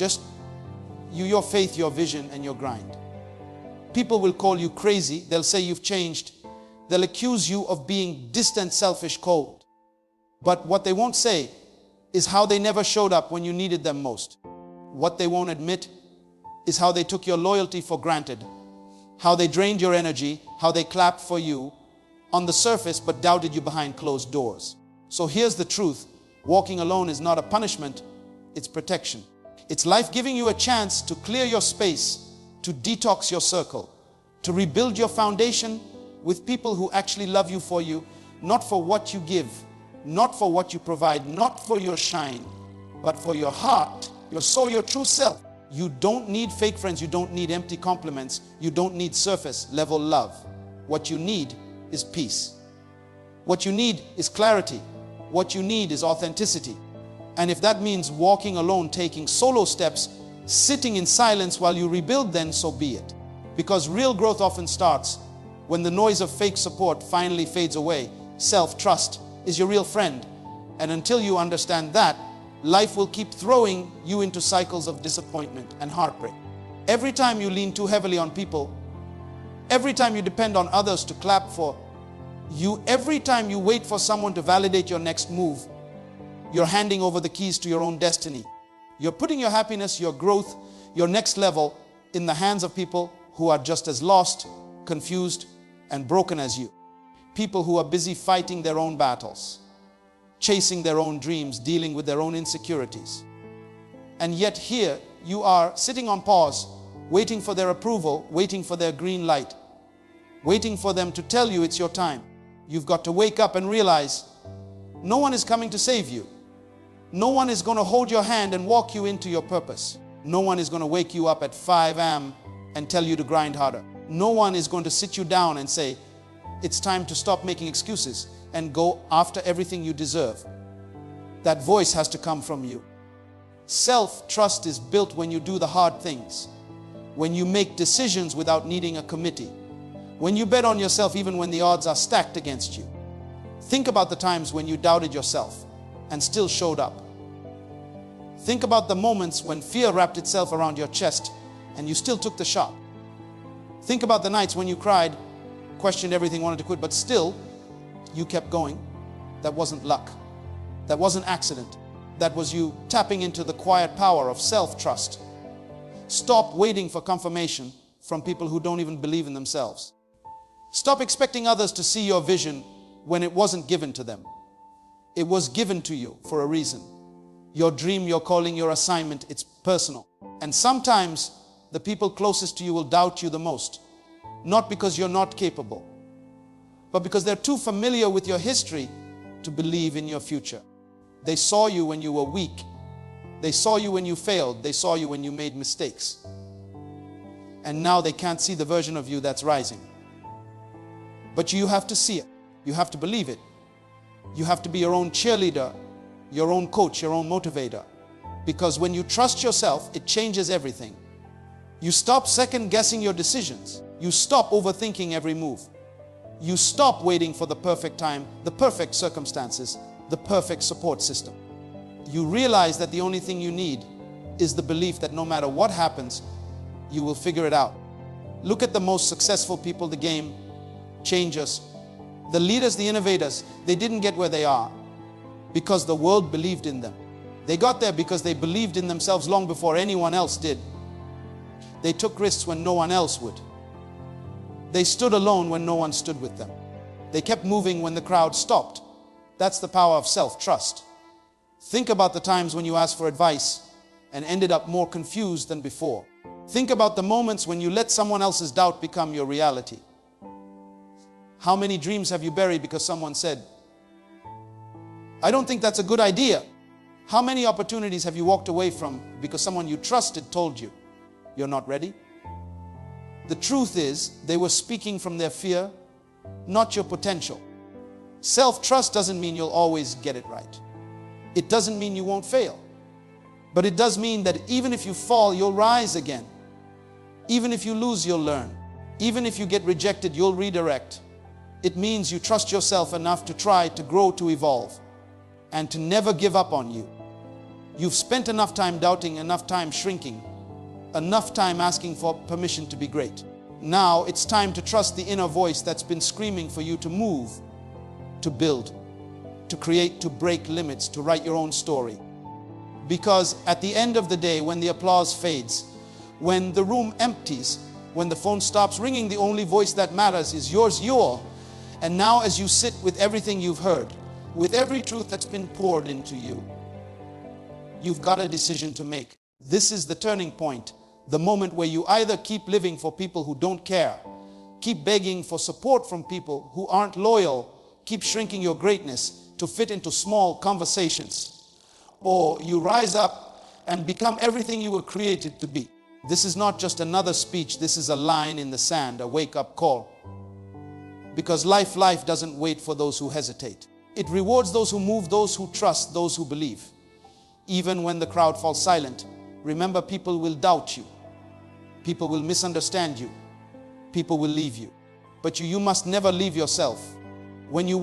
Just your faith, your vision, and your grind. People will call you crazy. They'll say you've changed. They'll accuse you of being distant, selfish, cold. But what they won't say is how they never showed up when you needed them most. What they won't admit is how they took your loyalty for granted, how they drained your energy, how they clapped for you on the surface but doubted you behind closed doors. So here's the truth. Walking alone is not a punishment, it's protection. It's life giving you a chance to clear your space, to detox your circle, to rebuild your foundation with people who actually love you for you, not for what you give, not for what you provide, not for your shine, but for your heart, your soul, your true self. You don't need fake friends. You don't need empty compliments. You don't need surface level love. What you need is peace. What you need is clarity. What you need is authenticity. And if that means walking alone, taking solo steps, sitting in silence while you rebuild, then so be it. Because real growth often starts when the noise of fake support finally fades away. Self-trust is your real friend. And until you understand that, life will keep throwing you into cycles of disappointment and heartbreak. Every time you lean too heavily on people, every time you depend on others to clap for you, every time you wait for someone to validate your next move, you're handing over the keys to your own destiny. You're putting your happiness, your growth, your next level in the hands of people who are just as lost, confused, and broken as you. People who are busy fighting their own battles, chasing their own dreams, dealing with their own insecurities. And yet here you are sitting on pause, waiting for their approval, waiting for their green light, waiting for them to tell you it's your time. You've got to wake up and realize no one is coming to save you. No one is going to hold your hand and walk you into your purpose. No one is going to wake you up at 5 a.m. and tell you to grind harder. No one is going to sit you down and say, it's time to stop making excuses and go after everything you deserve. That voice has to come from you. Self-trust is built when you do the hard things, when you make decisions without needing a committee, when you bet on yourself even when the odds are stacked against you. Think about the times when you doubted yourself and still showed up. Think about the moments when fear wrapped itself around your chest and you still took the shot. Think about the nights when you cried, questioned everything, wanted to quit, but still you kept going. That wasn't luck. That wasn't accident. That was you tapping into the quiet power of self-trust. Stop waiting for confirmation from people who don't even believe in themselves. Stop expecting others to see your vision when it wasn't given to them. It was given to you for a reason. Your dream, your calling, your assignment, it's personal. And sometimes the people closest to you will doubt you the most. Not because you're not capable, but because they're too familiar with your history to believe in your future. They saw you when you were weak. They saw you when you failed. They saw you when you made mistakes. And now they can't see the version of you that's rising. But you have to see it. You have to believe it. You have to be your own cheerleader, your own coach, your own motivator. Because when you trust yourself, it changes everything. You stop second-guessing your decisions. You stop overthinking every move. You stop waiting for the perfect time, the perfect circumstances, the perfect support system. You realize that the only thing you need is the belief that no matter what happens, you will figure it out. Look at the most successful people, the game changers, the leaders, the innovators. They didn't get where they are because the world believed in them. They got there because they believed in themselves long before anyone else did. They took risks when no one else would. They stood alone when no one stood with them. They kept moving when the crowd stopped. That's the power of self-trust. Think about the times when you asked for advice and ended up more confused than before. Think about the moments when you let someone else's doubt become your reality. How many dreams have you buried because someone said, I don't think that's a good idea? How many opportunities have you walked away from because someone you trusted told you, you're not ready? The truth is, they were speaking from their fear, not your potential. Self-trust doesn't mean you'll always get it right. It doesn't mean you won't fail. But it does mean that even if you fall, you'll rise again. Even if you lose, you'll learn. Even if you get rejected, you'll redirect. It means you trust yourself enough to try, to grow, to evolve, and to never give up on you. You've spent enough time doubting, enough time shrinking, enough time asking for permission to be great. Now it's time to trust the inner voice that's been screaming for you to move, to build, to create, to break limits, to write your own story. Because at the end of the day, when the applause fades, when the room empties, when the phone stops ringing, the only voice that matters is yours, And now as you sit with everything you've heard, with every truth that's been poured into you, you've got a decision to make. This is the turning point, the moment where you either keep living for people who don't care, keep begging for support from people who aren't loyal, keep shrinking your greatness to fit into small conversations, or you rise up and become everything you were created to be. This is not just another speech, this is a line in the sand, a wake-up call. Because life doesn't wait for those who hesitate. It rewards those who move, those who trust, those who believe. Even when the crowd falls silent, remember, people will doubt you. People will misunderstand you. People will leave you. But you must never leave yourself. When you